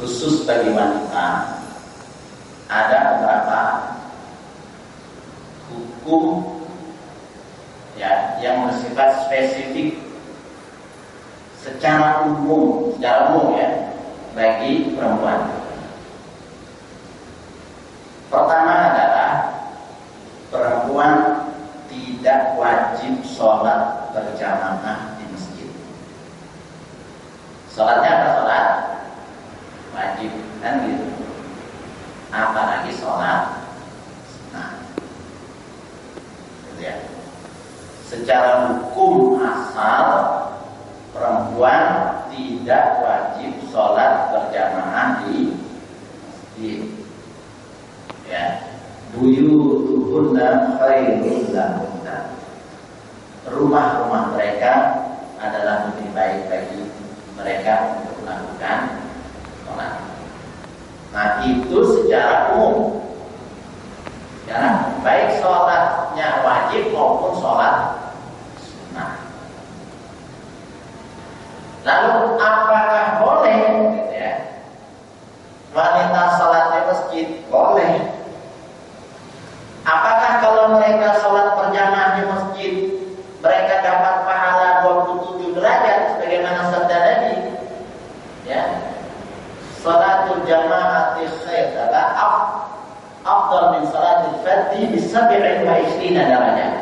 khusus bagi wanita, ada beberapa hukum ya yang bersifat spesifik secara umum ya bagi perempuan. Pertama adalah perempuan tidak wajib sholat berjamaah di masjid. Sholatnya apa sholat? Wajib, kan gitu. Apalagi sholat sunnah, gitu ya. Secara hukum asal perempuan tidak wajib sholat berjamaah di masjid. Ya, buyutuhunna khairul lahunna. Rumah-rumah mereka adalah lebih baik bagi mereka untuk melakukan sholat. Nah, itu secara umum. Karena baik sholatnya wajib maupun sholat sunnah. Lalu apakah boleh gitu ya, wanita sholat di masjid? Boleh. Apakah kalau mereka sholat berjamaah di masjid mereka dapat pahala 27 derajat sebagaimana sabda Nabi? Ya, sholatul jamaati khair adalah afdal min sholatil fardhi bi 27 derajat.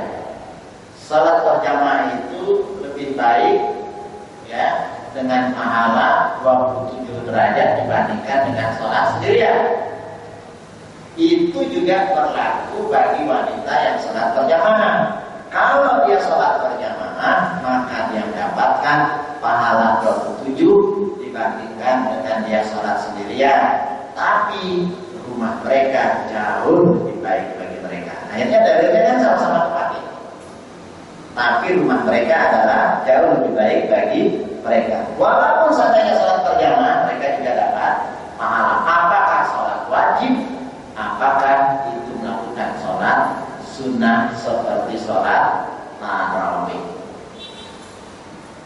Salat berjamaah itu lebih baik ya dengan pahala 27 derajat dibandingkan dengan sholat sendirian. Itu juga berlaku bagi wanita yang sholat berjamaah. Kalau dia sholat berjamaah, maka dia mendapatkan pahala 27 dibandingkan dengan dia sholat sendirian. Tapi rumah mereka jauh lebih baik bagi mereka. Akhirnya dalilnya kan sama-sama tepat. Tapi rumah mereka adalah jauh lebih baik bagi mereka. Walaupun seandainya sholat berjamaah, mereka juga dapat pahala. Apakah sholat wajib? Apakah itu melakukan sholat sunnah seperti sholat tarawih?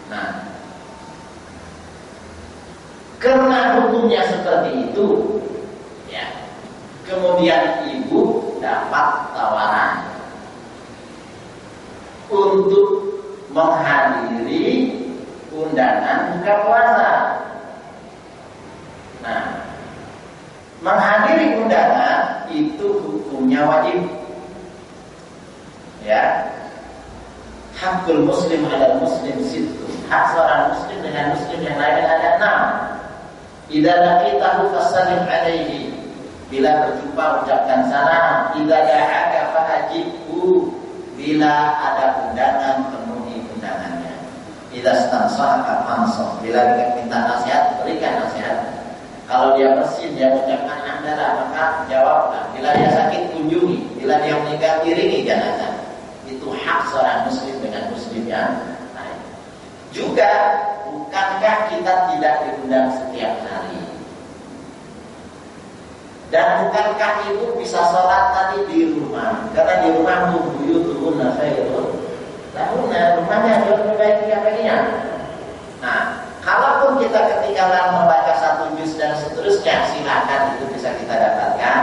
Nah, karena hukumnya seperti itu, ya, kemudian ibu dapat tawaran untuk menghadiri undangan buka puasa. Nah, menghadiri undangan itu hukumnya wajib. Ya, hakul muslim ala muslim situ. Hak seorang muslim dengan muslim yang lain ada 6. Idza laqitahu fasallim alaihi. Bila berjumpa ucapkan salam. Idza da'aka fa'ajibhu. Bila ada undangan penuhi undangannya. Idza stansahaka fansah. Bila dia minta nasihat, berikan nasihat. Kalau dia bersin, dia mengucapkan hamdalah, maka jawablah. Bila dia sakit, kunjungi. Bila dia meninggal, iringi jenazah. Itu hak seorang muslim dengan muslim yang lain. Juga, bukankah kita tidak diundang setiap hari? Dan bukankah ibu bisa sholat tadi di rumah? Karena di rumah buyutuhunna khairul lahunna, rumahnya jauh lebih baik baginya. Nah, kalaupun kita ketinggalan membaca 1 juz dan seterusnya, silakan, itu bisa kita dapatkan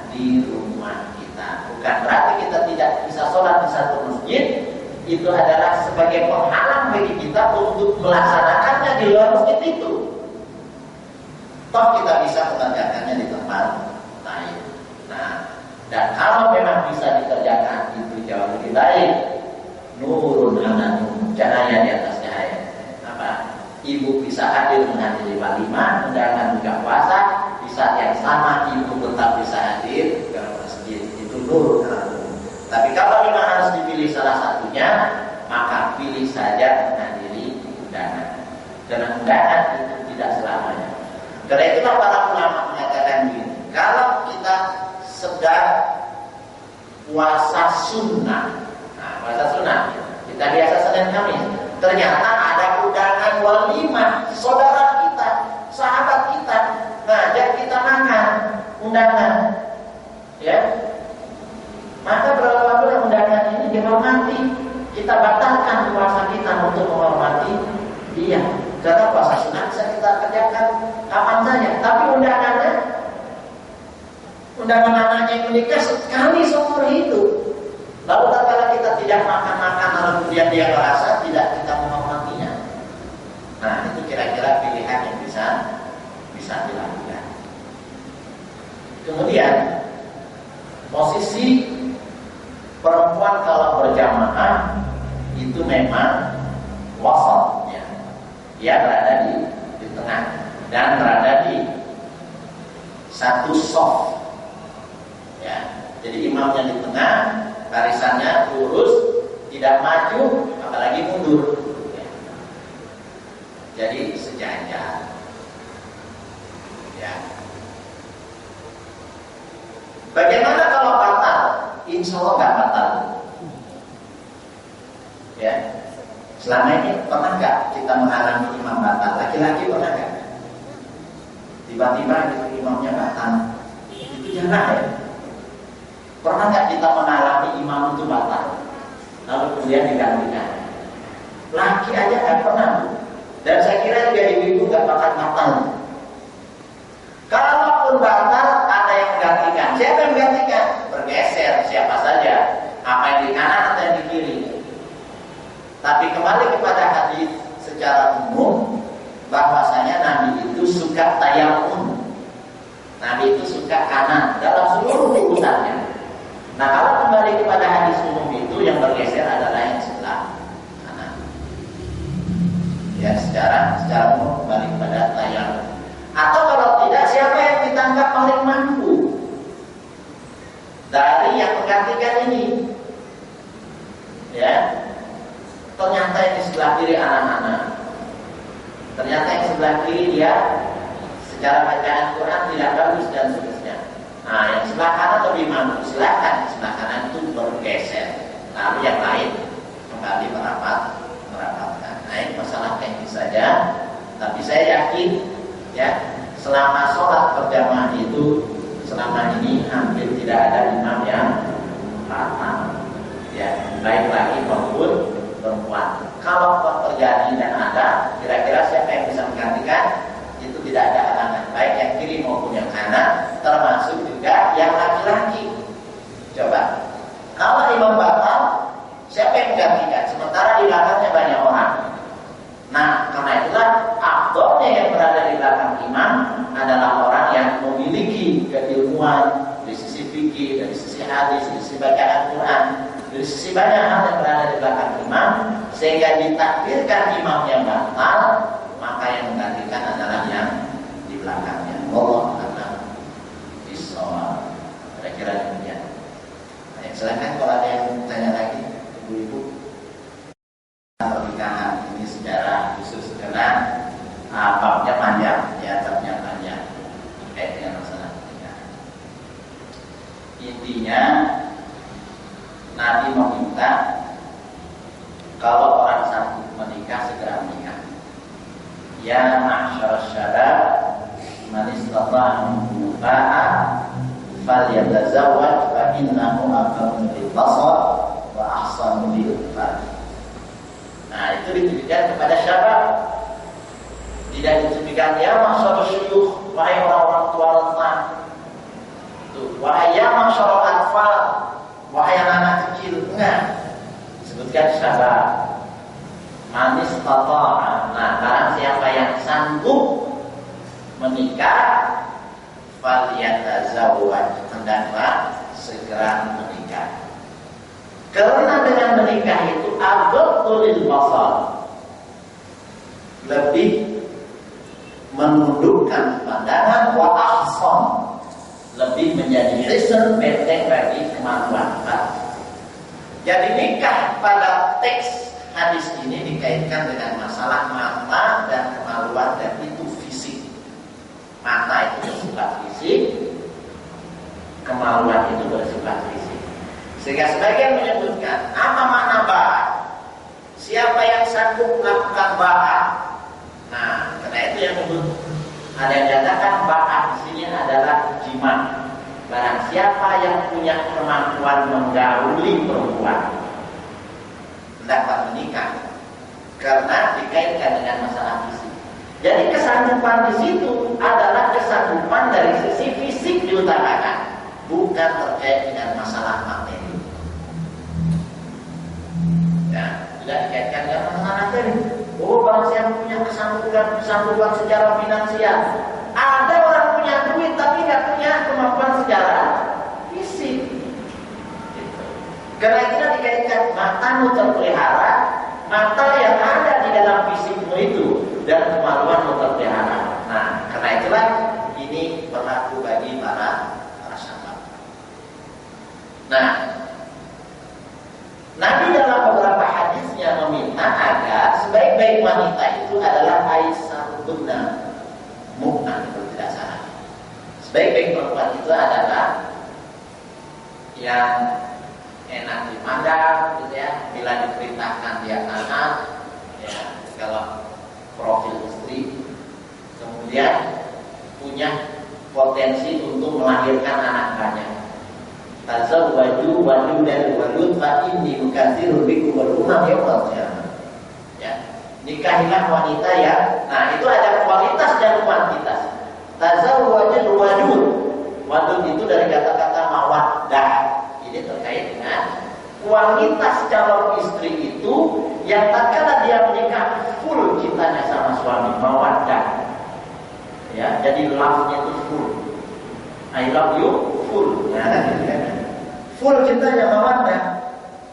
di rumah kita. Bukan berarti kita tidak bisa sholat di satu masjid. Itu adalah sebagai penghalang bagi kita untuk melaksanakannya di luar masjid itu. Toh kita bisa mengerjakannya di tempat lain. Nah, dan kalau memang bisa dikerjakan itu jauh lebih baik. Nurun ala nur, cahaya di atas cahaya. Apa? Ibu bisa hadir menghadiri walimah, undangan buka puasa, di saat yang sama ibu tetap bisa hadir ke masjid. Itu nurun ala nur. Tapi kalau memang harus dipilih salah satunya, maka pilih saja menghadiri undangan. Karena undangan itu tidak selamanya. Karena itulah para ulama mengatakan begini, kalau kita sedang puasa sunnah, nah, puasa sunnah, kita biasa Senin Kamis, ternyata ada undangan walimah, saudara kita, sahabat kita, ngajak kita makan undangan, ya, maka berapa undangan ini dihormati, kita batalkan puasa kita untuk menghormati dia. Karena puasa sunnah bisa kita kerjakan kapan saja, tapi undangan undangan anaknya menikah sekali seumur hidup. Lalu tatkala kita tidak makan-makan lalu kemudian dia merasa tidak kita menghormatinya. Nah, itu kira-kira pilihan yang bisa dilakukan. Kemudian posisi perempuan kalau berjamaah itu memang wasat, ya. Dia berada di tengah dan berada di satu shaf, ya. Jadi imamnya di tengah, barisannya lurus, tidak maju, apalagi mundur, ya. Jadi sejajar, ya. Bagaimana kalau batal? Insya Allah nggak batal, ya. Selama ini pernah nggak kita mengalami imam batal? Laki-laki pernah nggak? Tiba-tiba imamnya batal, itu jarang, ya. Pernah nggak kita mengalami imam itu batal, lalu kemudian digantikan? Laki aja nggak pernah, dan saya kira juga ibu-ibu nggak bakal batal. Kalaupun batal, ada yang menggantikan. Siapa yang menggantikan? Bergeser siapa saja, apa yang di kanan atau yang di kiri. Tapi kembali kepada hadis secara umum, bahwasanya Nabi itu suka tayammum. Nabi itu suka kanan dalam seluruh urusannya. Nah, kalau kembali kepada hadis umum itu, yang bergeser adalah yang sebelah kanan. Ya, secara umum kembali kepada tayammum. Atau kalau tidak, siapa yang ditangkap paling mampu dari yang menggantikan ini? Ya, ternyata yang di sebelah kiri anak-anak. Ternyata yang sebelah kiri dia secara bacaan Quran tidak bagus dan seterusnya. Nah, yang sebelah kanan lebih mampu, silakan sebelah kanan itu bergeser. Lalu yang lain kembali merapatkan. Nah, ini masalah teknis saja. Tapi saya yakin, ya, selama sholat berjamaah itu selama ini hampir tidak ada imam yang batal, ya, baik laki maupun perempuan. Kalau terjadi dan ada, kira-kira siapa yang bisa menggantikan? Itu tidak ada halangan, baik yang kiri maupun yang kanan, termasuk juga yang laki-laki. Coba, kalau imam batal, siapa yang menggantikan? Sementara di belakangnya banyak orang. Nah, karena itulah afdolnya yang berada di belakang imam adalah orang yang memiliki keilmuan dari sisi fikih, dari sisi hadis, dari sisi bacaan Quran, dari sisi banyak hal yang berada di belakang imam, sehingga ditakdirkan imam yang batal, maka yang menggantikan adalah yang di belakangnya. Allah a'lam bishawab. Kira-kira demikian. Nah, silakan kalau ada yang tanya lagi, ibu-ibu. Pernikahan ini secara khusus karena babnya panjang, ya, babnya panjang terkait dengan masalah pernikahan. Intinya Nabi meminta kalau orang sanggup menikah segera menikah. Ya ma'syar syabab, man istata'a minkum ba'a falyatazawwaj fa innahu aqrabu lil basar wa ahsanu lil farj. Nah, itu ditujukan kepada syabab. Tidak ditujukan ya ma'syar syuyukh, wahai orang-orang tua renta. Wahai ya ma'syar atfal, wahai anak kecil. Enggak. Sebutkan syabab. Man istata'a. Nah, barang siapa yang sanggup menikah, falyatazawwaj, hendaklah segera menikah. Karena dengan menikah itu aghaddu basar, lebih menundukkan pandangan, wa ahsan, lebih menjadi hisn, benteng bagi kemaluan. Jadi nikah pada teks hadis ini dikaitkan dengan masalah mata dan kemaluan, dan itu fisik. Mata itu bersifat fisik, kemaluan itu bersifat fisik. Sehingga sebagian menyebutkan apa makna ba'ah? Siapa yang sanggup melakukan ba'ah? Nah, karena itu yang disebut, ada yang katakan ba'ah di sini adalah jima. Barang siapa yang punya kemampuan menggauli perempuan, dapat menikah, karena dikaitkan dengan masalah fisik. Jadi kesanggupan di situ adalah kesanggupan dari sisi fisik diutamakan. bukan terkait dengan masalah materi. Ya, tidak dikaitkan dengan masalah materi. Oh, bangsa yang punya kesanggupan secara finansial. Ada orang punya duit tapi nggak punya kemampuan secara fisik. Gitu. Karena itu dikaitkan matamu terpelihara, mata yang ada di dalam fisikmu itu dan kemaluanmu terpelihara. Nah, karena itulah ini berlaku bagi para sahabat. Nah, Nabi dalam beberapa hadisnya meminta agar sebaik-baik wanita itu adalah aisarudna mu'an, kalau tidak salah. Sebaik-baik perempuan itu adalah yang enak dipandang, gitu ya. Bila diperintahkan dia taat, ya. Kalau profil istri, kemudian punya potensi untuk melahirkan anak banyak. Tazawwaju wadudan wadud fa inni mukatsirun bikum wal umam yaumil qiyamah. Ya. Nikahilah wanita ya. Nah, itu ada kualitas dan kuantitas. Tazawwaju wadud. Wadud itu dari kata-kata mawaddah. Ini terkait dengan kualitas calon istri itu yang tatkala dia menikah full cintanya sama suami, mawaddah. Ya, jadi love-nya itu full. I love you full. Nah, full cintanya mawaddah.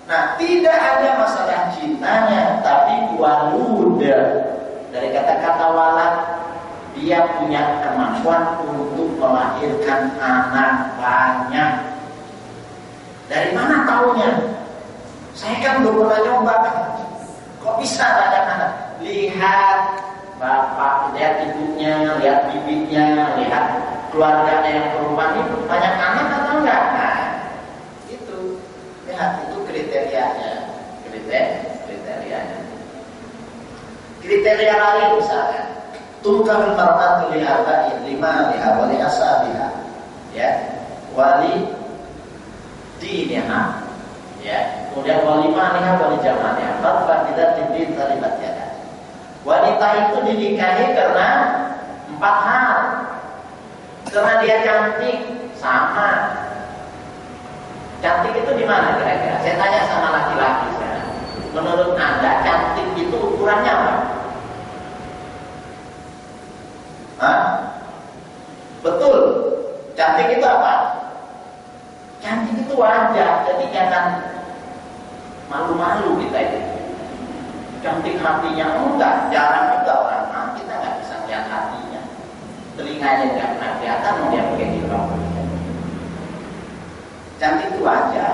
Nah, tidak ada masalah cintanya, tapi walud. Dari kata-kata walad, dia punya kemampuan untuk melahirkan anak banyak. Dari mana taunya? Saya kan belum pernah nyoba. Kok bisa ada anak? Lihat bapak, lihat ibunya, lihat bibitnya, lihat keluarganya yang perempuan itu banyak anak atau enggak? Nah, itu lihat itu kriterianya, kriterianya. Kriteria lain misalnya, tungkal mar'atu li arba'in, lima liha wali asabiha, ya, wali diniha, ya, kemudian wali maniha wali jamaniha, fatwa tidak tidin talibat yada. Wanita itu dinikahi karena 4 hal. Karena dia cantik, sama. Cantik itu di mana kira-kira? Saya tanya sama laki-laki sekarang. Menurut Anda cantik itu ukurannya apa? Hah? Betul. Cantik itu apa? Cantik itu wajah. Jadi jangan malu-malu kita itu. Cantik hatinya enggak, jarang juga orang kita nggak bisa lihat hatinya, telinganya nggak pernah kelihatan mau dia pakai jilbab. Cantik itu wajah,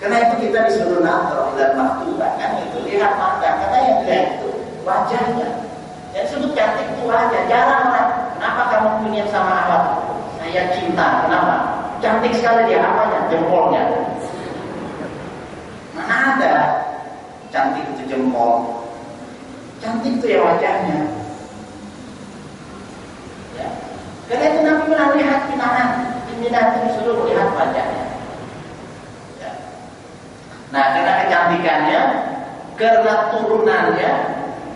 karena itu kita disuruh nazar dan maktubah kan itu lihat mata, karena yang dilihat itu wajahnya. Yang disebut cantik itu wajah, jarang lah. Kenapa kamu punya sama awak? Saya cinta, kenapa? Cantik sekali dia, apanya? Jempolnya. Mana ada? Cantik itu jempol, cantik itu ya wajahnya. Ya. Karena itu Nabi melihat pinangan, diminati disuruh melihat wajahnya. Ya. Nah, karena kecantikannya, karena turunannya,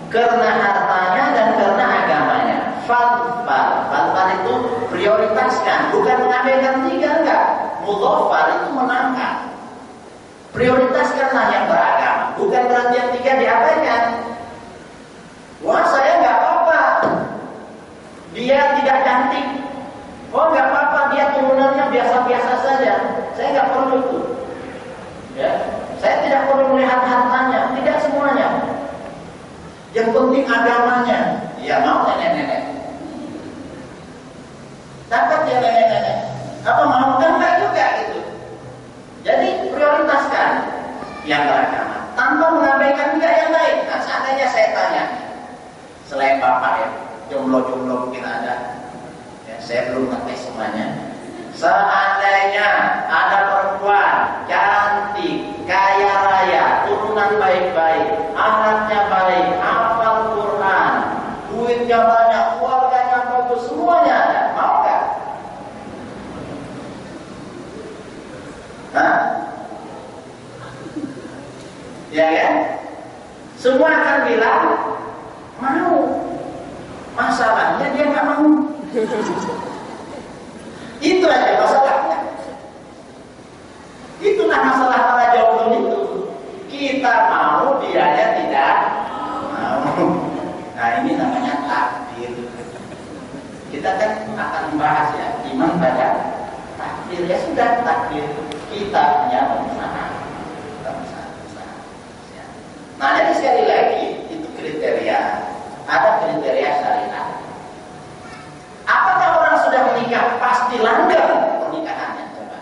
karena hartanya dan karena agamanya. Fadfar itu prioritaskan, bukan mengabaikan 3, enggak. Mudhafar itu menangkan. Prioritaskanlah yang beragama, bukan berarti yang 3 diabaikan. Wah, saya nggak apa-apa, dia tidak cantik. Oh, nggak apa-apa, dia turunannya biasa-biasa saja. Saya nggak perlu itu. Ya, saya tidak perlu melihat hartanya, tidak semuanya. Yang penting agamanya. Ya mau nenek-nenek. Dapat ya nenek-nenek. Apa mau kan enggak juga gitu. Jadi prioritaskan yang beragama tanpa mengabaikan juga yang lain. Nah, seandainya saya tanya, selain bapak ya, jomblo-jomblo mungkin ada, ya, saya belum ngerti semuanya. Seandainya ada perempuan cantik, kaya raya, turunan baik-baik, anaknya baik, hafal Quran, duitnya banyak, keluarganya bagus, semuanya ada, mau nggak? Hah? Ya kan? Semua akan bilang mau. Masalahnya dia nggak mau. Itu aja masalahnya. Itulah masalah para jomblo itu. Kita mau, dianya tidak mau. Nah ini namanya takdir. Kita kan akan membahas ya iman pada takdir. Ya sudah, takdir kita hanya berusaha. Nah jadi sekali lagi itu kriteria. Ada kriteria syariat. Apakah orang sudah menikah pasti langgeng pernikahannya? Coba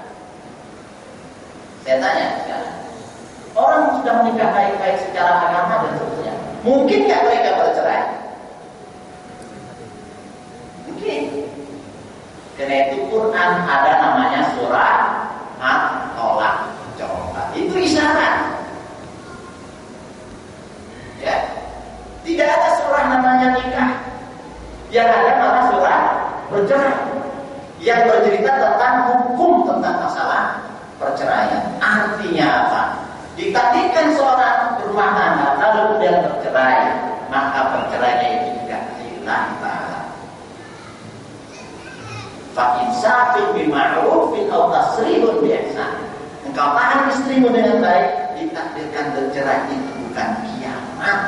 saya tanya sekarang. Orang sudah menikah baik-baik secara agama dan seterusnya, mungkin nggak mereka bercerai? Mungkin. Karena itu Quran ada namanya surah At-Tolak. Coba itu isyarat. Ya, tidak ada surah namanya nikah. Yang ada malah surah bercerai yang bercerita tentang hukum tentang masalah perceraian. Artinya apa? Ditakdirkan seorang berumah tangga lalu kemudian bercerai, maka perceraiannya itu juga lillahi ta'ala. Fa insafin bima'rufin aw tasrihun bi ihsan. Engkau tahan istrimu dengan baik, ditakdirkan bercerai itu bukan kiamat.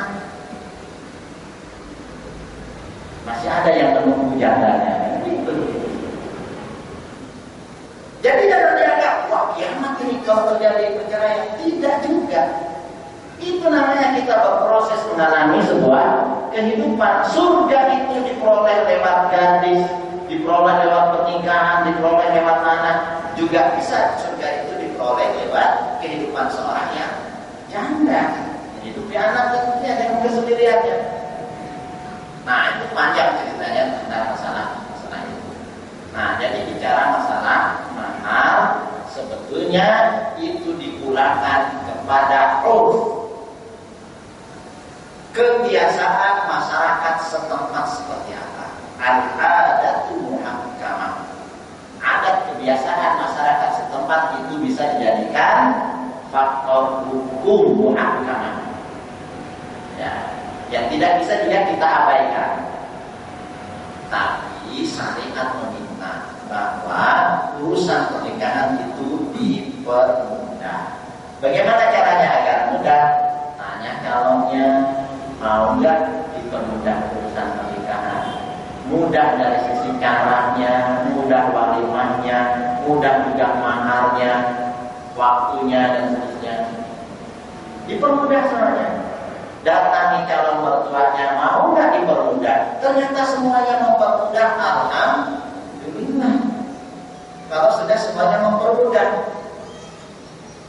Masih ada yang menunggu jandanya. Jadi jangan dianggap wah kiamat ini kalau terjadi perceraian. Tidak juga. Itu namanya kita berproses mengalami sebuah kehidupan. Surga itu diperoleh lewat gadis, diperoleh lewat pernikahan, diperoleh lewat anak. Juga bisa surga itu diperoleh lewat kehidupan seorang yang janda, hidupi anak tentunya dengan kesendiriannya. Nah itu panjang ceritanya tentang masalah itu. Nah jadi bicara masalah mahar, sebetulnya itu dipulangkan kepada urf, kebiasaan masyarakat setempat seperti apa. Al-adatu muhakkamah. Adat kebiasaan masyarakat setempat itu bisa dijadikan faktor hukum muhakkamah. Ya, yang tidak bisa juga kita abaikan. Tapi syariat meminta bahwa urusan pernikahan itu dipermudah. Bagaimana caranya agar mudah? Tanya calonnya, mau nggak dipermudah urusan pernikahan? Mudah dari sisi caranya, mudah walimahnya, mudah juga maharnya, waktunya dan seterusnya. Dipermudah semuanya. Datangi calon mertuanya, mau nggak dipermudah? Ternyata semuanya mempermudah, alhamdulillah. Kalau sudah semuanya mempermudah.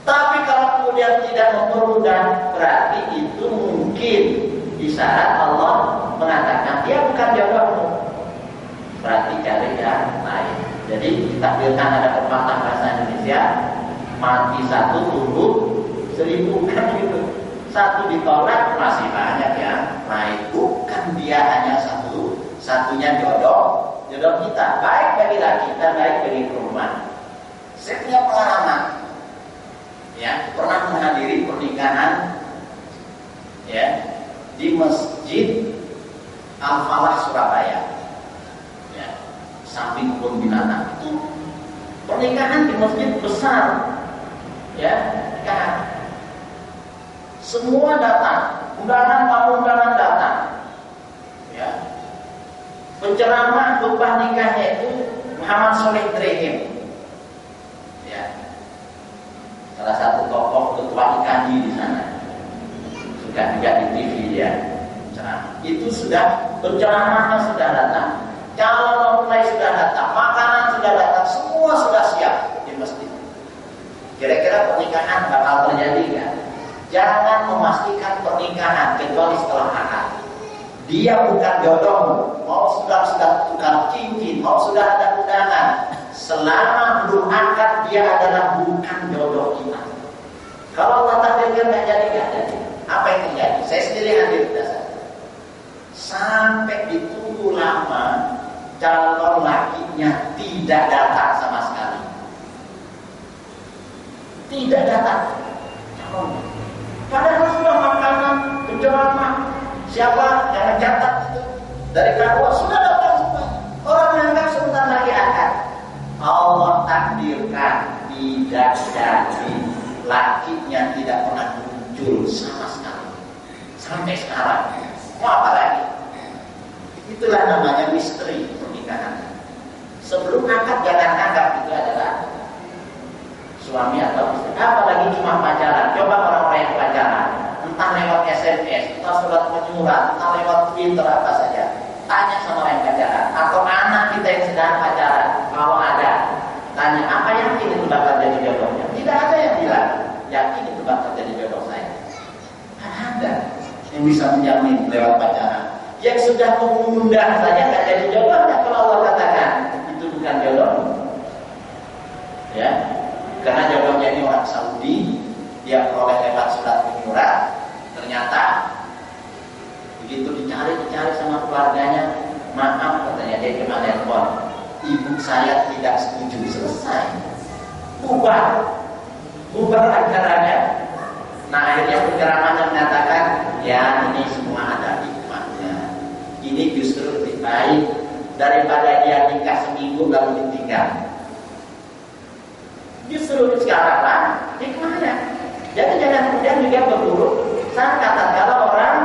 Tapi kalau kemudian tidak mempermudah, berarti itu mungkin isyarat Allah mengatakan dia bukan jodohmu. Berarti cari yang lain. Jadi ditakdirkan ada pepatah bahasa Indonesia, mati satu tumbuh 1000 kan gitu. Satu ditolak masih banyak yang lain. Bukan dia hanya satunya jodoh kita. Baik bagi laki kita, baik bagi perempuan. Saya punya pengalaman. Ya, pernah menghadiri pernikahan ya di Masjid Al-Falah Surabaya. Ya, samping kebun binatang itu pernikahan di masjid besar. Ya, pernikahan. Semua datang, tamu undangan datang. Ya. Penceramah khutbah nikahnya itu Muhammad Sholeh Drehim. Ya. Salah satu tokoh ketua IKANI di sana. Sudah juga di TV dia. Itu sudah penceramahnya sudah datang, calon mempelai sudah datang, makanan sudah datang, semua sudah siap di masjid. Kira-kira pernikahan bakal terjadi kan? Jangan memastikan pernikahan kecuali setelah akad. Dia bukan jodohmu. Mau sudah tukar cincin, mau sudah ada undangan, selama belum akad dia adalah bukan jodoh kita. Kalau Allah takdirkan nggak jadi. Apa yang terjadi? Saya sendiri hadir dasar. Sampai ditunggu lama, calon lakinya tidak datang sama sekali. Tidak datang. Calonnya. Padahal sudah makanan, penceramah, siapa yang mencatat itu dari Karwa sudah datang semua. Orang menganggap sebentar lagi akan. Allah takdirkan tidak jadi. lakinya tidak pernah muncul sama sekali sampai sekarang. Mau apa lagi? Itulah namanya misteri pernikahan. Sebelum akad jangan anggap itu adalah suami atau istri, apalagi cuma pacaran. Coba orang-orang yang pacaran, entah lewat SMS, entah surat menyurat, entah lewat Twitter apa saja, tanya sama orang yang pacaran, atau anak kita yang sedang pacaran, kalau ada, tanya apa yakin itu bakal jadi jodohnya. Tidak ada yang bilang yakin itu bakal jadi jodoh saya. Tidak ada yang bisa menjamin lewat pacaran. Yang sudah mengundang saja tidak jadi jodohnya. Kalau Allah katakan itu bukan jodoh, ya, karena jodohnya ini orang Saudi, dia peroleh lewat surat menyurat. Ternyata begitu dicari sama keluarganya, maaf katanya, dia cuma telepon, ibu saya tidak setuju, selesai, bubar acaranya. Nah akhirnya penceramahnya mengatakan, ya ini semua ada hikmahnya, ini justru lebih baik daripada dia nikah seminggu lalu ditinggal. Justru sekarang lah hikmahnya. Jadi jangan kemudian juga berburuk sangka kalau orang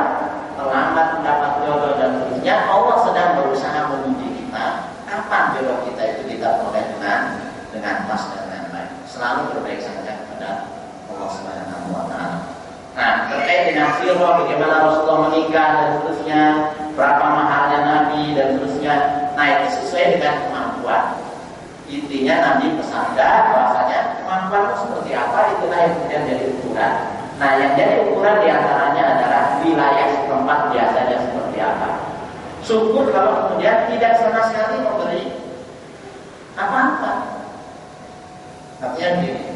terlambat mendapat jodoh dan seterusnya. Allah sedang berusaha menguji kita, kapan jodoh kita itu kita peroleh dengan pas dan dengan baik. Selalu berbaik sangka kepada Allah Subhanahu wa Ta'ala. Nah, terkait dengan sirah, bagaimana Rasulullah menikah dan seterusnya, berapa mahalnya Nabi dan seterusnya. Nah, itu sesuai dengan kemampuan. Intinya Nabi bersabda bahwasanya kemampuanmu seperti apa, itulah yang kemudian jadi ukuran. Nah, yang jadi ukuran diantaranya adalah wilayah setempat biasanya seperti apa. Syukur kalau kemudian tidak sama sekali memberi apa-apa. Artinya begini,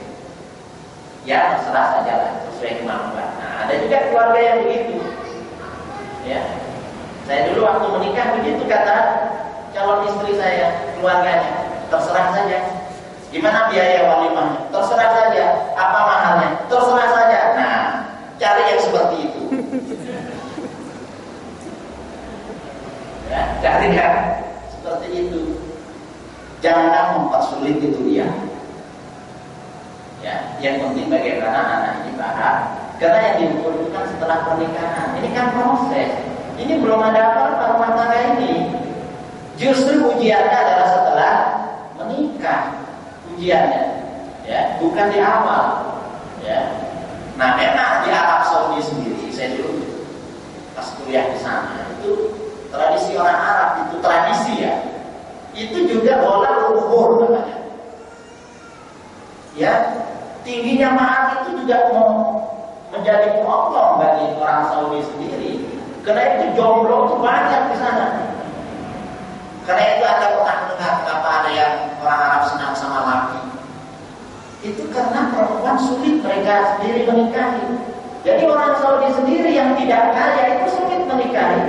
ya terserah saja lah, sesuai kemampuan. Nah, ada juga keluarga yang begitu. Ya, saya dulu waktu menikah begitu kata calon istri saya, keluarganya, terserah saja. Gimana biaya walimahnya? Terserah saja. Apa mahalnya? Terserah saja. Nah, cari yang seperti itu. Ya, cari yang seperti itu. Jangan mempersulit itu dia. Ya, yang penting bagaimana anak ini paham. Karena yang diukur itu kan setelah pernikahan. Ini kan proses. Ini belum ada apa-apa rumah tangga ini. Justru ujiannya adalah setelah menikah. Ujiannya, ya, bukan di awal. Ya. Nah, memang di Arab Saudi sendiri, saya dulu pas kuliah di sana, itu tradisi orang Arab, itu tradisi ya. Itu juga bola umur namanya. Ya, tingginya mahar itu juga mau menjadi problem bagi orang Saudi sendiri. Karena itu jomblo itu banyak di sana. Karena itu Anda pernah mendengar kenapa ada yang orang Arab senang sama laki. Itu karena perempuan sulit mereka sendiri menikahi. Jadi orang Saudi sendiri yang tidak kaya itu sulit menikahi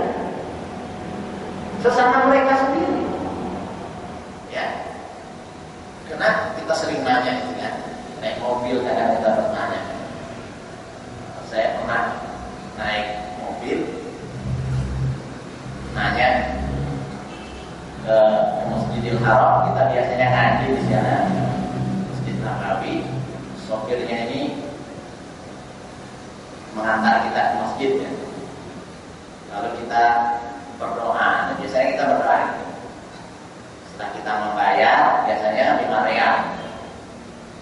sesama mereka sendiri. Ya, karena kita sering nanya itu kan, naik mobil kadang kita bertanya. Saya pernah naik mobil, nanya ke Masjidil Haram, kita biasanya ngaji di sana, Masjid Nabawi. Sopirnya ini mengantar kita ke masjid ya. Lalu kita berdoa. Nah, biasanya kita berdoa. Setelah kita membayar, biasanya 5 riyal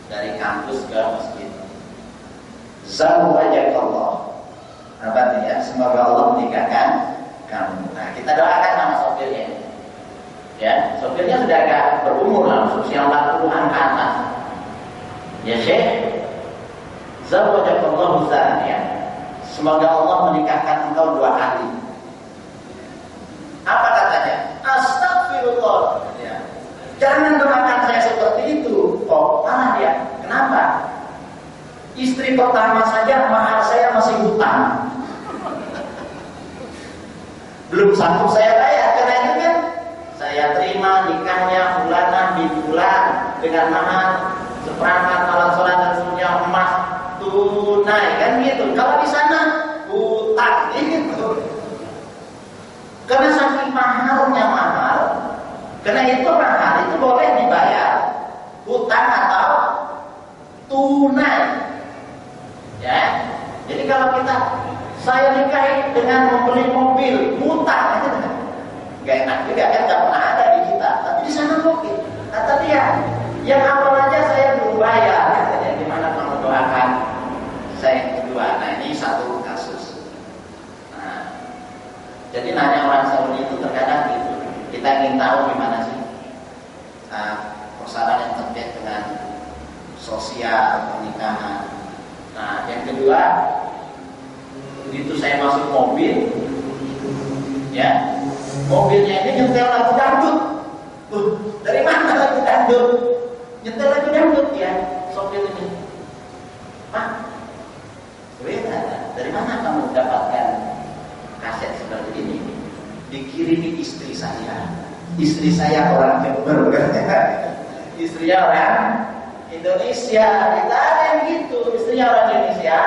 dari kampus ke masjid. Zawwajakallah. Apa artinya? Semoga Allah menikahkan kamu. Nah, kita doakan sama sopirnya. Ya, sopirnya sudah agak berumur lah, usia 40-an ke atas. Ya Syekh, zawwajakallahu ya. Semoga Allah menikahkan engkau 2 kali. Apa katanya? Astagfirullah. Ya. Jangan doakan saya seperti itu. Oh, parah dia. Kenapa? Istri pertama saja mahar saya masih hutang. Belum sanggup saya bayar. Karena itu kan saya terima nikahnya bulanan di bulan dengan mahar seperangkat alat sholat dan semuanya emas tunai kan gitu. Kalau di sana hutang gitu. Karena saking mahalnya mahal, karena itu mahal itu boleh dibayar hutang atau tunai. Ya, jadi kalau saya nikahi dengan membeli mobil hutang, nggak enak juga kan, nggak pernah ada di kita. Tapi di sana mungkin. Kata dia, yang awal aja saya belum bayar. Katanya, gimana kamu doakan saya yang kedua? Nah, ini satu kasus. Nah, jadi nanya orang Saudi itu terkadang gitu. Kita ingin tahu gimana sih persoalan yang terkait dengan sosial pernikahan. Nah, yang kedua, begitu saya masuk mobil, ya, mobilnya ini nyetel lagu dangdut. Dari mana lagu dangdut? Nyetel lagu dangdut ya, sopir ini. Pak, dari mana kamu dapatkan kaset seperti ini? Dikirimi istri saya. Istri saya orang Jember, istrinya orang Indonesia. Kita ada yang gitu, istrinya orang Indonesia.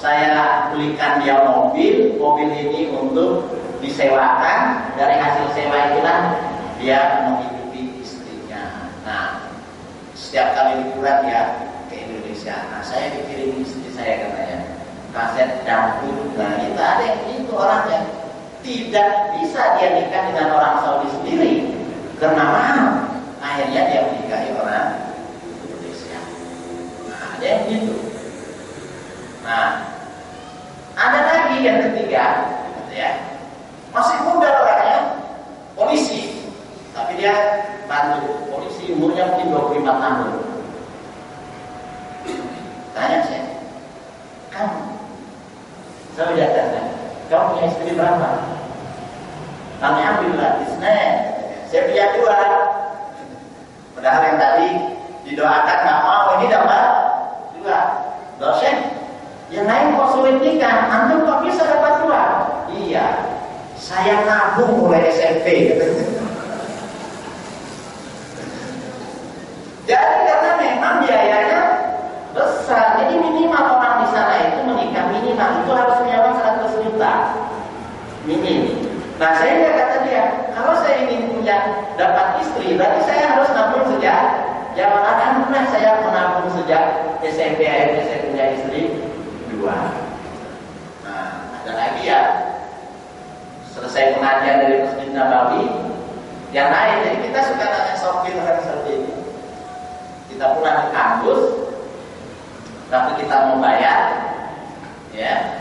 Saya belikan dia mobil ini untuk disewakan. Dari hasil sewa itulah dia menghidupi istrinya. Nah, setiap kali liburan ya ke Indonesia. Nah, saya dikirim istri saya katanya kaset dangdut. Nah, kita ada yang gitu orangnya. Tidak bisa dia nikah dengan orang Saudi sendiri karena mahal. Akhirnya dia menikahi orang Indonesia. Nah, ada yang gitu. Nah, ada lagi yang ketiga, gitu ya. Masih muda orangnya, polisi, tapi dia bantu polisi, umurnya mungkin 25 tahun. Tanya saya, saya udah tanya, kamu punya istri berapa? Alhamdulillah, isnan. Saya punya 2. Padahal yang tadi didoakan nggak mau, ini dapat 2. Dosen, yang lain kok sulit nikah, antum kok bisa dapat 2? Iya, saya nabung mulai SMP. Jadi karena memang biayanya besar, jadi minimal orang di sana itu menikah minimal itu harus nyawa 100 juta minim. Nah, saya kata dia, kalau saya ingin punya dapat istri, berarti saya harus nabung sejak zaman anak-anak. Saya menabung sejak SMP, akhirnya saya punya istri 2. Nah, ada lagi ya, selesai pengajian dari Masjid Nabawi, yang lain. Jadi kita suka nanya sopir orang seperti ini. Kita pulang ke kampus, tapi kita mau bayar, ya.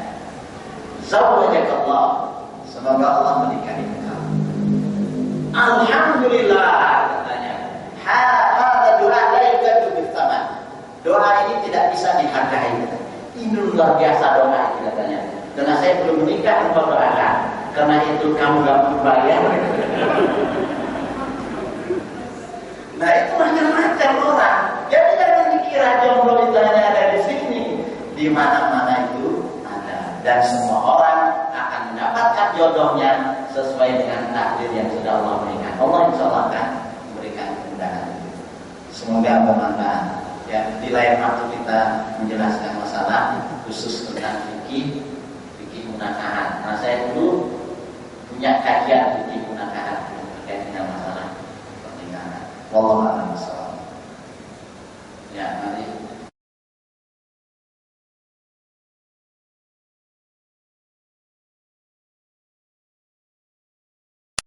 Zawwajakallah. Semoga Allah menikahi kamu. Alhamdulillah, katanya. Hadza doa la yukadu bithaman. Doa ini tidak bisa dihargai. Ini luar biasa doa ini, katanya. Karena saya belum menikah, engkau doakan. Karena itu kamu gak perlu bayar. Nah, itu macam-macam orang. Jadi jangan dikira jomblo itu hanya ada di sini. Di mana-mana itu ada. Dan semua orang akan mendapatkan jodohnya sesuai dengan takdir yang sudah Allah berikan. Allah insya Allah akan memberikan kemudahan. Semoga bermanfaat. Ya, di lain waktu kita menjelaskan masalah khusus tentang fikih munakahat. Nah, saya dulu punya kajian fikih munakahat terkait dengan masalah pernikahan. Wallahu a'lam.